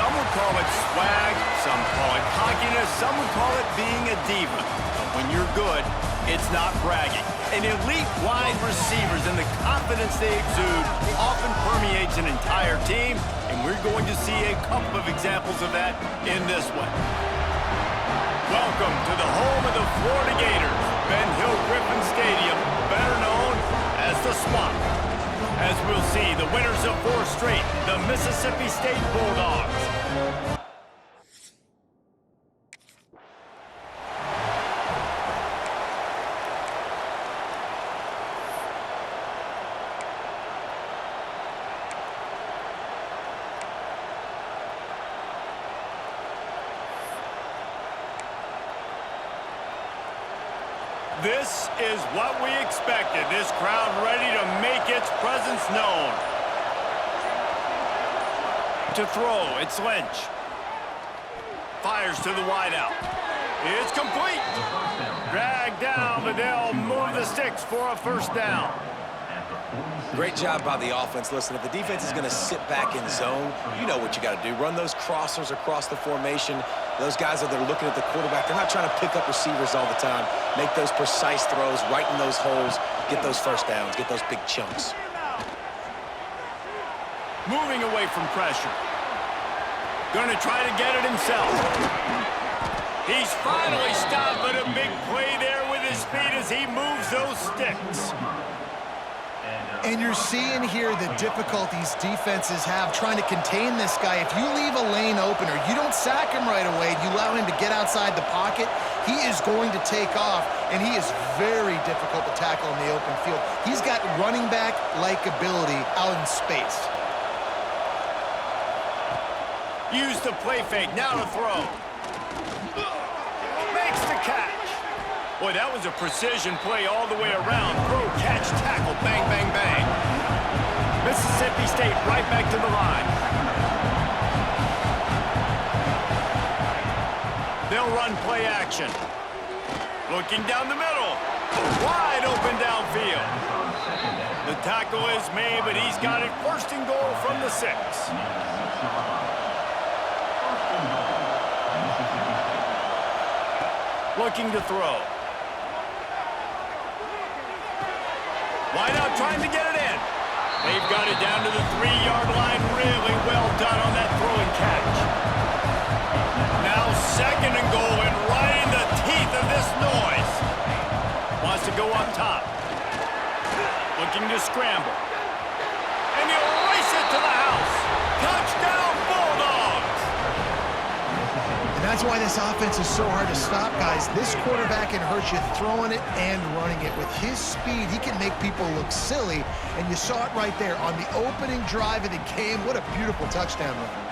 Some would call it swag, some call it cockiness, some would call it being a diva. But when you're good, it's not bragging. And elite wide receivers and the confidence they exude often permeates an entire team, and we're going to see a couple of examples of that in this one. Welcome to the home of the Florida Gators, Ben Hill Griffin Stadium, better known as the Swamp. As we'll see, the winners of 4 straight, the Mississippi State Bulldogs. This is what we expected. This crowd ready to make its presence known. To throw, it's Lynch. Fires to the wideout. It's complete. Dragged down, but they'll move the sticks for a first down. Great job by the offense. Listen, if the defense is going to sit back in zone, you know what you got to do. Run those crossers across the formation. Those guys that are looking at the quarterback, they're not trying to pick up receivers all the time. Make those precise throws, right in those holes, get those first downs, get those big chunks. Moving away from pressure. Going to try to get it himself. He's finally stopped, but a big play there with his speed as he moves those sticks. And you're seeing here the difficulties defenses have trying to contain this guy. If you leave a lane open or you don't sack him right away, you allow him to get outside the pocket, he is going to take off, and he is very difficult to tackle in the open field. He's got running back-like ability out in space. Use the play fake, now to throw. Makes the catch. Boy, that was a precision play all the way around. Throw, catch, tackle, bang, bang, bang. Mississippi State right back to the line. They'll run play action. Looking down the middle. Wide open downfield. The tackle is made, but he's got it first and goal from the 6. Looking to throw. Wide out trying to get it in. They've got it down to the 3-yard line. Really well done on that throw and catch. Now 2nd and goal, and right in the teeth of this noise. Wants to go up top. Looking to scramble. And he'll race it to the house. Touchdown Bulldogs! And that's why this offense is so hard to stop, guys. This quarterback can hurt you throwing it and running it. With his speed, he can make people look silly, and you saw it right there on the opening drive of the game. What a beautiful touchdown run.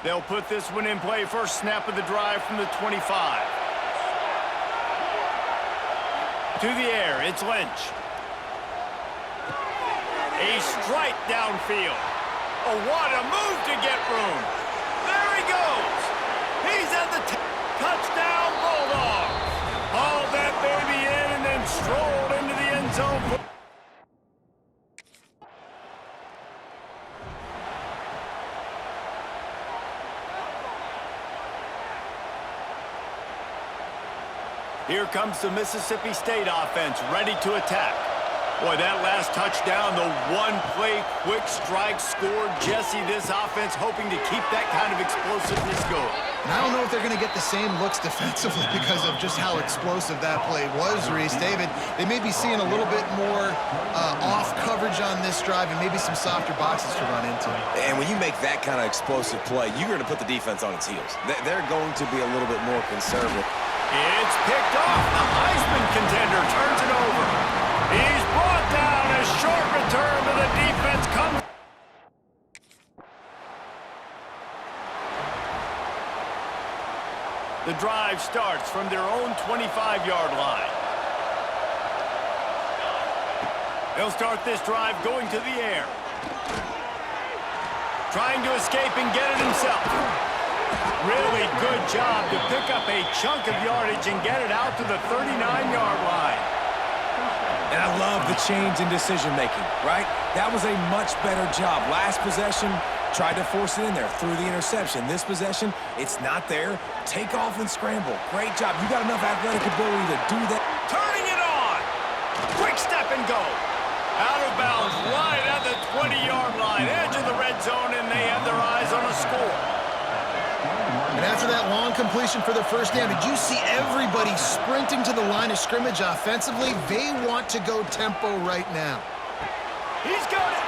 They'll put this one in play. First snap of the drive from the 25. To the air, it's Lynch. A strike downfield. Oh, what a move to get room. There he goes. He's at the touchdown Bulldogs. Hauled that baby in and then strolled into the end zone. Here comes the Mississippi State offense, ready to attack. Boy, that last touchdown, the one-play quick strike scored. Jesse, this offense hoping to keep that kind of explosiveness going. And I don't know if they're going to get the same looks defensively because of just how explosive that play was, Reese. David, they may be seeing a little bit more off coverage on this drive and maybe some softer boxes to run into. And when you make that kind of explosive play, you're going to put the defense on its heels. They're going to be a little bit more conservative. It's picked off. The Heisman contender turns it over. He's brought down. A short return to the defense comes. The drive starts from their own 25-yard line. They'll start this drive going to the air. Trying to escape and get it himself. Really good job to pick up a chunk of yardage and get it out to the 39-yard line. And I love the change in decision-making, right? That was a much better job. Last possession, tried to force it in there, threw the interception. This possession, it's not there. Take off and scramble. Great job. You got enough athletic ability to do that. Turning it on. Quick step and go. Out of bounds, right at the 20-yard line, edge of the red zone, and they have their eyes on a score. And after that long completion for the first down, did you see everybody sprinting to the line of scrimmage offensively? They want to go tempo right now. He's got it.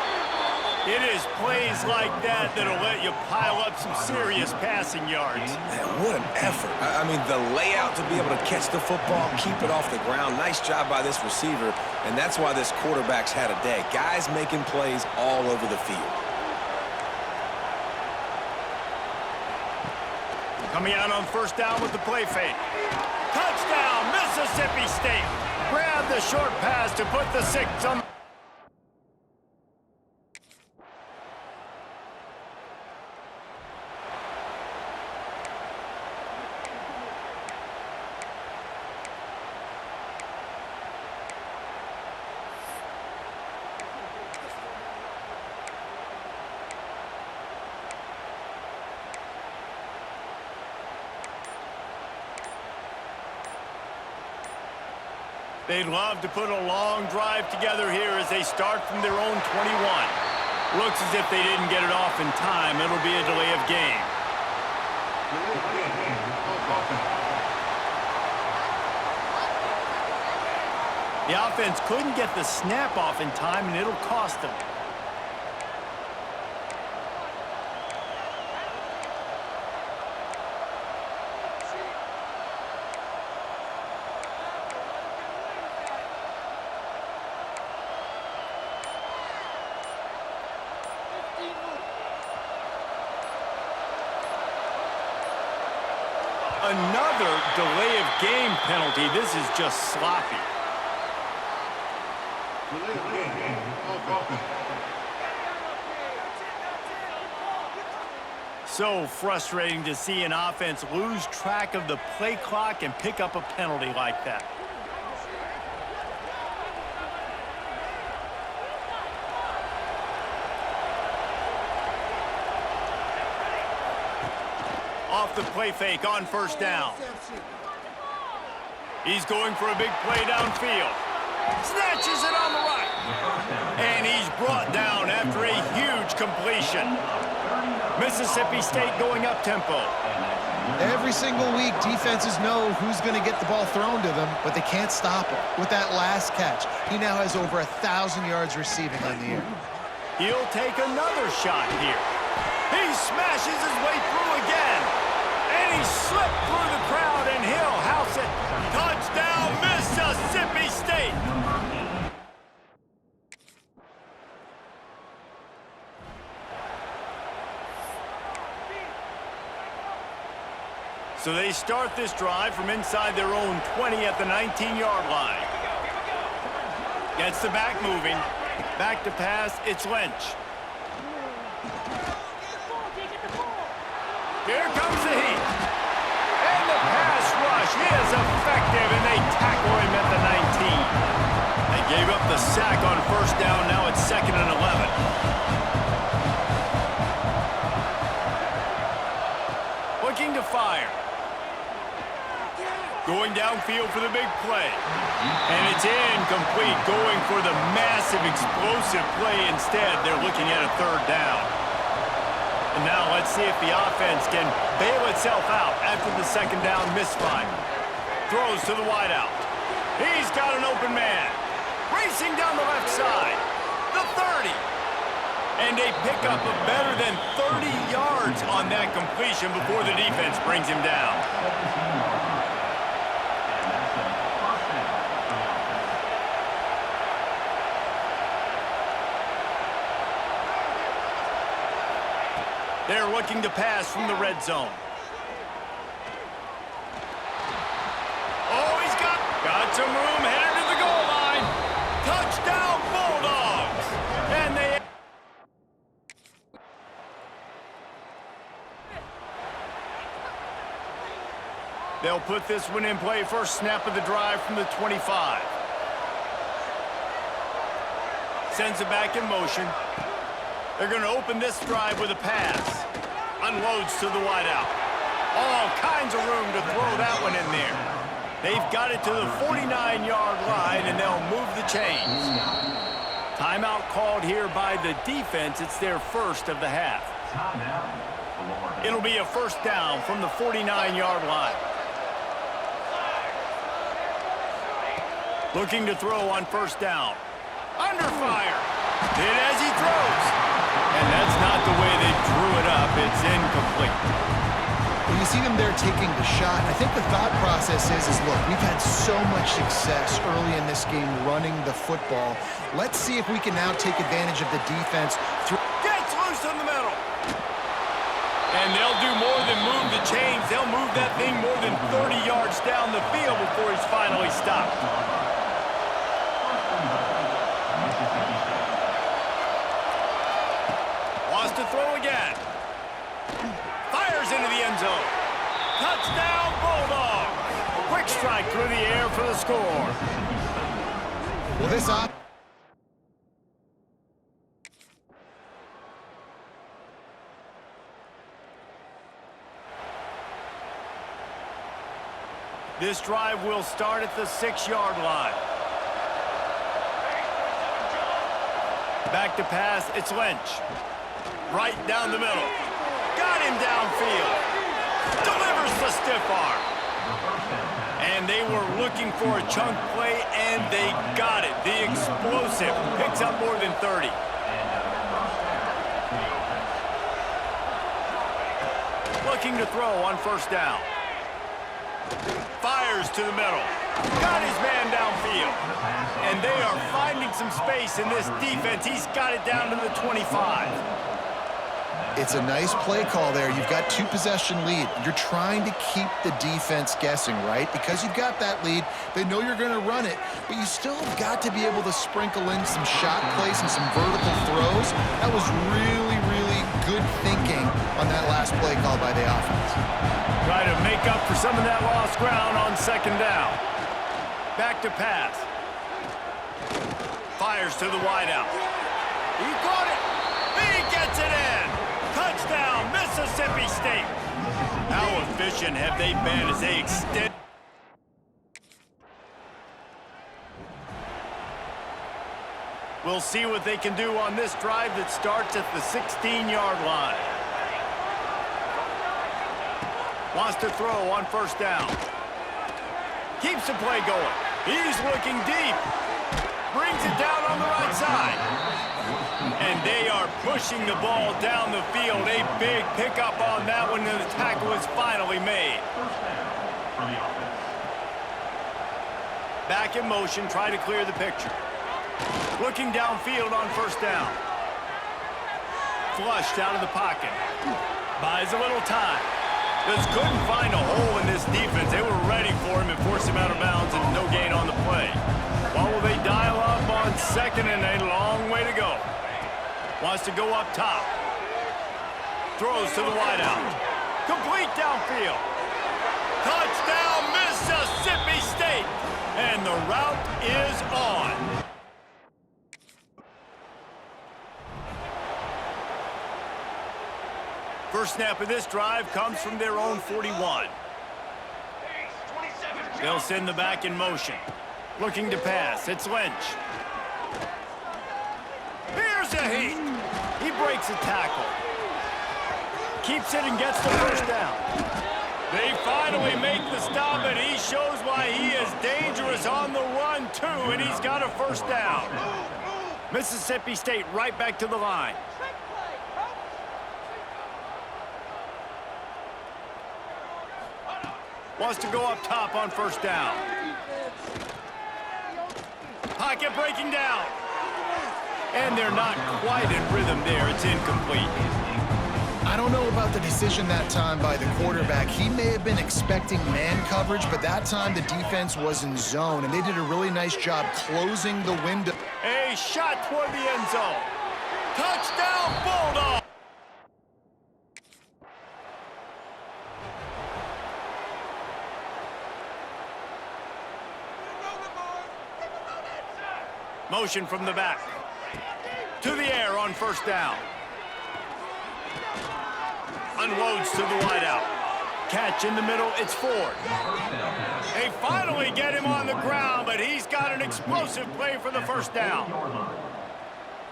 It is plays like that that'll let you pile up some serious passing yards. Man, what an effort. I mean, the layout to be able to catch the football, keep it off the ground. Nice job by this receiver, and that's why this quarterback's had a day. Guys making plays all over the field. Coming out on first down with the play fake. Touchdown, Mississippi State. Grab the short pass to put the 6 on. They'd love to put a long drive together here as they start from their own 21. Looks as if they didn't get it off in time. It'll be a delay of game. The offense couldn't get the snap off in time, and it'll cost them. Another delay of game penalty. This is just sloppy. So frustrating to see an offense lose track of the play clock and pick up a penalty like that. Off the play fake on first down. He's going for a big play downfield. Snatches it on the right. And he's brought down after a huge completion. Mississippi State going up tempo. Every single week, defenses know who's going to get the ball thrown to them, but they can't stop him. With that last catch, he now has over 1,000 yards receiving on the year. He'll take another shot here. He smashes his way through again. And he slipped through the crowd, and he'll house it. Touchdown, Mississippi State. So they start this drive from inside their own 20 at the 19-yard line. Gets the back moving. Back to pass, it's Lynch. Here comes the heat. And the pass rush is effective, and they tackle him at the 19. They gave up the sack on first down. Now it's 2nd and 11. Looking to fire. Going downfield for the big play. And it's incomplete, going for the massive explosive play instead. They're looking at a 3rd down. And now let's see if the offense can bail itself out after the 2nd down misfire. Throws to the wideout. He's got an open man. Racing down the left side. The 30. And they pick up a better than 30 yards on that completion before the defense brings him down. They're looking to pass from the red zone. some room headed to the goal line. Touchdown, Bulldogs! And they'll put this one in play. First snap of the drive from the 25. Sends it back in motion. They're going to open this drive with a pass. Unloads to the wideout. All kinds of room to throw that one in there. They've got it to the 49-yard line, and they'll move the chains. Timeout called here by the defense. It's their first of the half. It'll be a first down from the 49-yard line. Looking to throw on first down. Under fire. Hit as he throws. And that's not the way they drew it up. It's incomplete. When you see them there taking the shot, I think the thought process is look, we've had so much success early in this game running the football. Let's see if we can now take advantage of the defense. Gets loose in the middle. And they'll do more than move the chains. They'll move that thing more than 30 yards down the field before he's finally stopped. Wants to throw again. Fires into the end zone. Touchdown, Bulldogs. Quick strike through the air for the score. Well, this drive will start at the 6-yard line. Back to pass, it's Lynch. Right down the middle. Got him downfield. Delivers the stiff arm. And they were looking for a chunk play, and they got it. The explosive picks up more than 30. Looking to throw on first down. Fires to the middle. Got his man downfield. And they are finding some space in this defense. He's got it down to the 25. It's a nice play call there. You've got 2-possession lead. You're trying to keep the defense guessing, right? Because you've got that lead, they know you're going to run it, but you still have got to be able to sprinkle in some shot plays and some vertical throws. That was really, really good thinking on that last play call by the offense. Try to make up for some of that lost ground on second down. Back to pass. Fires to the wideout. He caught it. He gets it in. Touchdown, Mississippi State. How efficient have they been as they extend? We'll see what they can do on this drive that starts at the 16-yard line. Wants to throw on first down. Keeps the play going. He's looking deep. Brings it down on the right side. And they are pushing the ball down the field. A big pickup on that one, and the tackle is finally made. Back in motion, try to clear the picture. Looking downfield on first down. Flushed out of the pocket. Buys a little time. Just couldn't find a hole in this defense. They were ready for him and forced him out of bounds, and no gain on the play. What will they dial up on second, and a long way to go. Wants to go up top. Throws to the wideout. Complete downfield. Touchdown, Mississippi State. And the route is on. First snap of this drive comes from their own 41. They'll send the back in motion. Looking to pass. It's Lynch. Here's a heat. He breaks a tackle. Keeps it and gets the first down. They finally make the stop, and he shows why he is dangerous on the run, too, and he's got a first down. Mississippi State right back to the line. Wants to go up top on first down. Pocket breaking down. And they're not quite in rhythm there. It's incomplete. I don't know about the decision that time by the quarterback. He may have been expecting man coverage, but that time the defense was in zone, and they did a really nice job closing the window. A shot toward the end zone. Touchdown, Bulldog! Motion from the back. To the air on first down. Unloads to the wideout. Catch in the middle, it's Ford. They finally get him on the ground, but he's got an explosive play for the first down.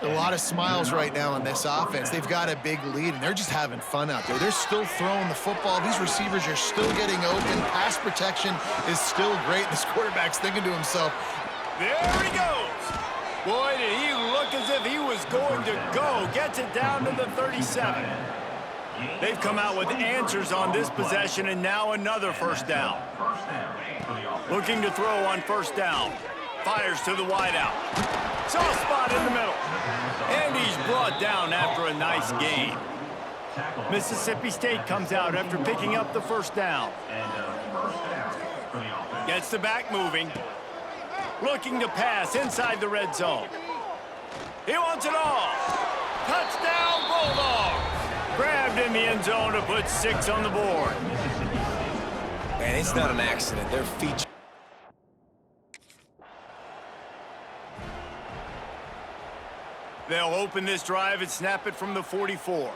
A lot of smiles right now on this offense. They've got a big lead, and they're just having fun out there. They're still throwing the football. These receivers are still getting open. Pass protection is still great. This quarterback's thinking to himself, there he goes. Boy, did he look as if he was going to go. Gets it down to the 37. They've come out with answers on this possession, and now another first down. Looking to throw on first down. Fires to the wideout. Soft spot in the middle. And he's brought down after a nice gain. Mississippi State comes out after picking up the first down. Gets the back moving. Looking to pass inside the red zone. He wants it all. Touchdown, Bulldogs. Grabbed in the end zone to put 6 on the board. Man, it's not an accident. They're featured. They'll open this drive and snap it from the 44.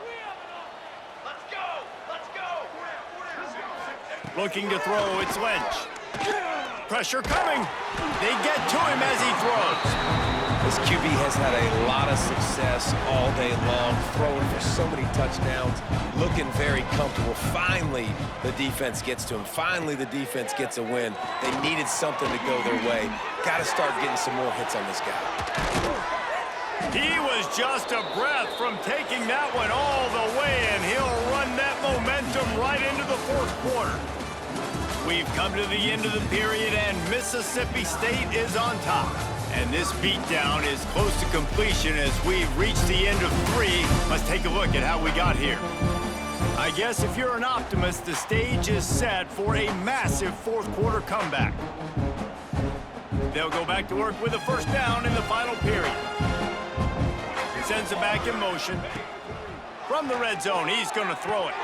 Let's go! Let's go! Looking to throw, it's Lynch. Pressure coming. They get to him as he throws. This QB has had a lot of success all day long, throwing for so many touchdowns, looking very comfortable. Finally, the defense gets to him. Finally, the defense gets a win. They needed something to go their way. Got to start getting some more hits on this guy. He was just a breath from taking that one all the way, and he'll run that momentum right into the fourth quarter. We've come to the end of the period, and Mississippi State is on top. And this beatdown is close to completion as we've reached the end of 3. Let's take a look at how we got here. I guess if you're an optimist, the stage is set for a massive fourth quarter comeback. They'll go back to work with a first down in the final period. Sends it back in motion. From the red zone, he's going to throw it.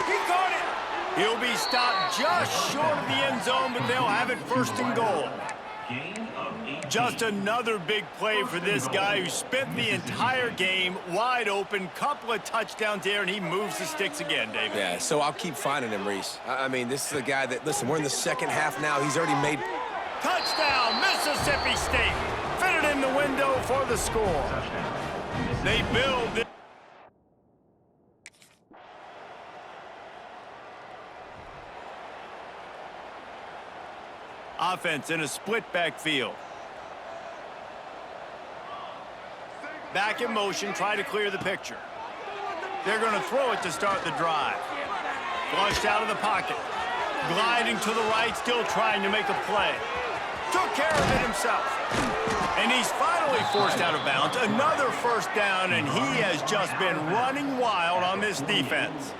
He caught it. He'll be stopped just short of the end zone, but they'll have it first and goal. Just another big play for this guy who spent the entire game wide open, couple of touchdowns there, and he moves the sticks again, David. Yeah, so I'll keep finding him, Reese. I mean, this is a guy that, listen, we're in the second half now. He's already made... Touchdown, Mississippi State. Fitted in the window for the score. They build this. Offense in a split backfield. Back in motion, try to clear the picture. They're going to throw it to start the drive. Flushed out of the pocket. Gliding to the right, still trying to make a play. Took care of it himself. And he's finally forced out of bounds. Another first down, and he has just been running wild on this defense.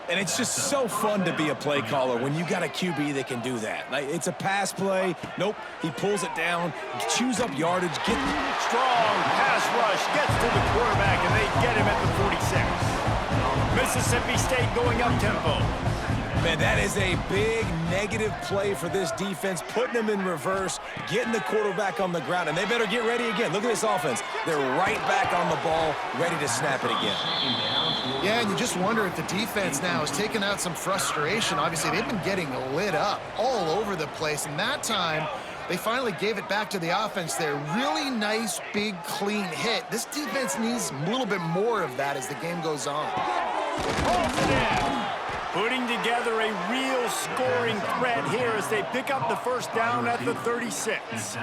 And it's just so fun to be a play caller when you got a QB that can do that. Like, it's a pass play. Nope, he pulls it down, chews up yardage. Strong pass rush, gets to the quarterback, and they get him at the 46. Mississippi State going up tempo. Man, that is a big negative play for this defense, putting them in reverse, getting the quarterback on the ground, and they better get ready again. Look at this offense. They're right back on the ball, ready to snap it again. Yeah, and you just wonder if the defense now is taking out some frustration. Obviously, they've been getting lit up all over the place, and that time, they finally gave it back to the offense there. Really nice, big, clean hit. This defense needs a little bit more of that as the game goes on. Putting together a real scoring threat here as they pick up the first down at the 36.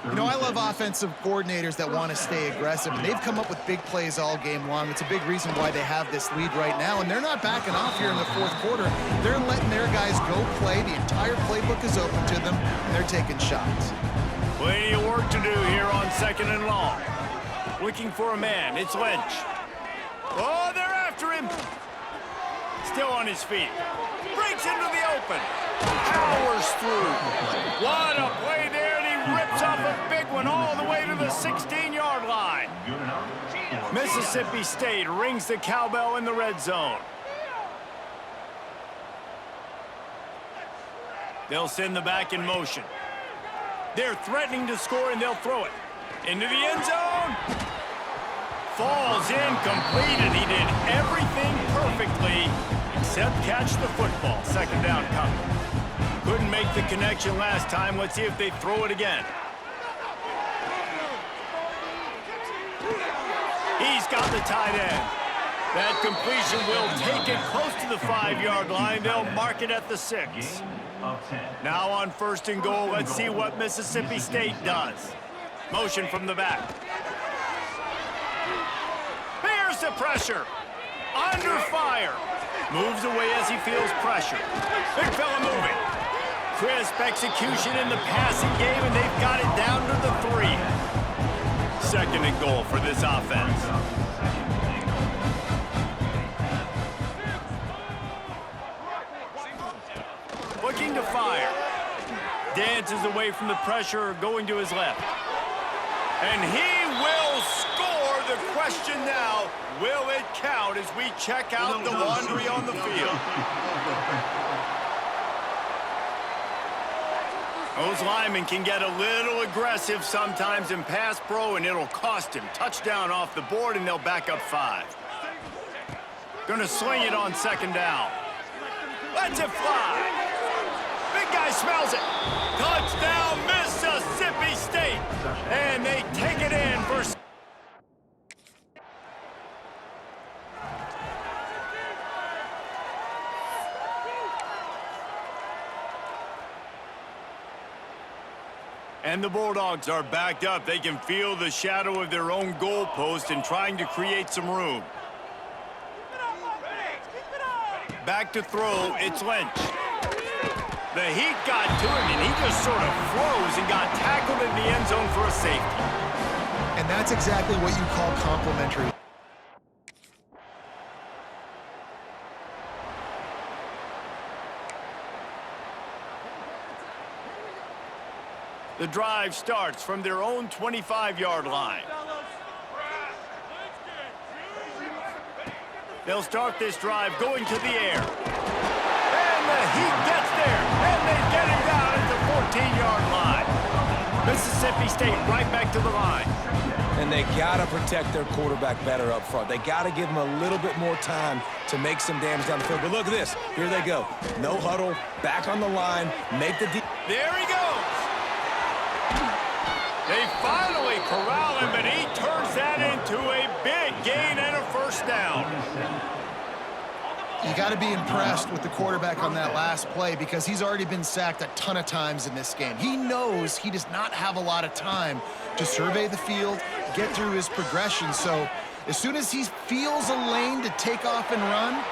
You know, I love offensive coordinators that want to stay aggressive, and they've come up with big plays all game long. It's a big reason why they have this lead right now, and they're not backing off here in the fourth quarter. They're letting their guys go play. The entire playbook is open to them, and they're taking shots. Plenty of work to do here on second and long. Looking for a man. It's Lynch. Oh, they're after after him. Still on his feet. Breaks into the open. Powers through. What a play there, and he rips off a big one all the way to the 16-yard line. Mississippi State rings the cowbell in the red zone. They'll send the back in motion. They're threatening to score, and they'll throw it. Into the end zone. Falls incomplete, and he did everything perfectly except catch the football. Second down coming. Couldn't make the connection last time. Let's see if they throw it again. He's got the tight end. That completion will take it close to the 5-yard line. They'll mark it at the 6. Now on 1st and goal, let's see what Mississippi State does. Motion from the back. Here's the pressure. Under fire. Moves away as he feels pressure. Big fella moving. Crisp execution in the passing game, and they've got it down to the 3. 2nd and goal for this offense. Looking to fire. Dances away from the pressure, going to his left. And he will score. The question now, will it count as we check out the laundry on the field? Those linemen can get a little aggressive sometimes in pass pro, and it'll cost him. Touchdown off the board, and they'll back up 5. Gonna sling it on 2nd down. Lets it fly. Big guy smells it. Touchdown, Mississippi State. And they take it in for... And the Bulldogs are backed up. They can feel the shadow of their own goalpost and trying to create some room. Back to throw, it's Lynch. The heat got to him, and he just sort of froze and got tackled in the end zone for a safety. And that's exactly what you call complimentary. The drive starts from their own 25-yard line. They'll start this drive going to the air. And the heat gets there, and they get him down at the 14-yard line. Mississippi State right back to the line. And they got to protect their quarterback better up front. They got to give him a little bit more time to make some damage down the field. But look at this. Here they go. No huddle, back on the line, make the... There he goes. They finally corral him, but he turns that into a big gain and a 1st down. You got to be impressed with the quarterback on that last play because he's already been sacked a ton of times in this game. He knows he does not have a lot of time to survey the field, get through his progression. So as soon as he feels a lane to take off and run,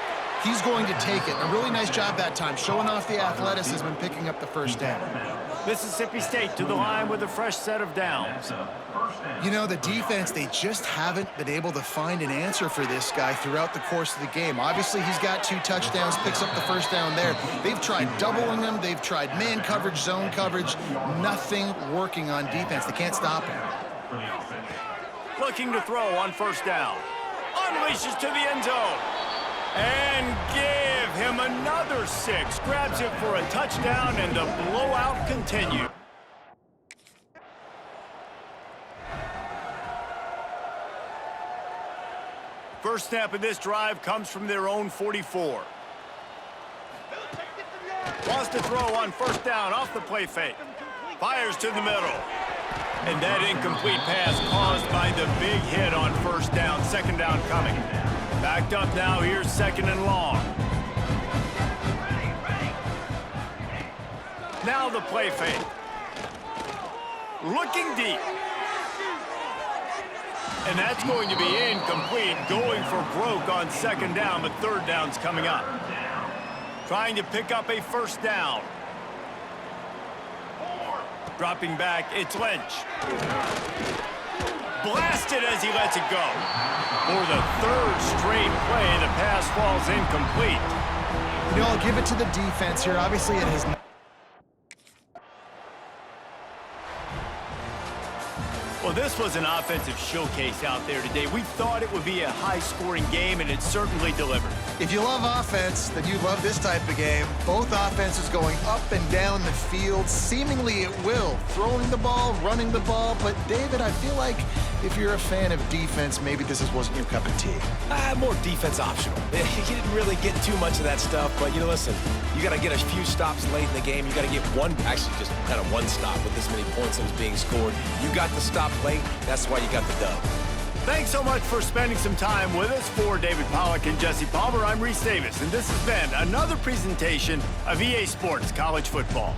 he's going to take it. A really nice job that time, showing off the athleticism and picking up the 1st down. Mississippi State to the line with a fresh set of downs. You know, the defense, they just haven't been able to find an answer for this guy throughout the course of the game. Obviously, he's got 2 touchdowns, picks up the 1st down there. They've tried doubling him. They've tried man coverage, zone coverage. Nothing working on defense. They can't stop him. Looking to throw on 1st down. Unleashes to the end zone. And give him another 6. Grabs it for a touchdown, and the blowout continues. First snap of this drive comes from their own 44. Wants to throw on 1st down off the play fake. Fires to the middle. And that incomplete pass caused by the big hit on 1st down. 2nd down coming. Backed up now, here's 2nd and long. Now the play fake. Looking deep. And that's going to be incomplete, going for broke on 2nd down, but 3rd down's coming up. Trying to pick up a 1st down. Dropping back, it's Lynch. Blasted as he lets it go. For the third straight play, the pass falls incomplete. You know, I'll give it to the defense here. Obviously, it has not. Well, this was an offensive showcase out there today. We thought it would be a high-scoring game, and it certainly delivered. If you love offense, then you love this type of game. Both offenses going up and down the field, seemingly at will. Throwing the ball, running the ball. But, David, I feel like if you're a fan of defense, maybe this wasn't your cup of tea. More defense optional. He didn't really get too much of that stuff, but, you know, listen, you got to get a few stops late in the game. You got to get actually just kind of one stop with this many points that was being scored. You got the stop late. That's why you got the dub. Thanks so much for spending some time with us. For David Pollack and Jesse Palmer, I'm Reese Davis, and this has been another presentation of EA Sports College Football.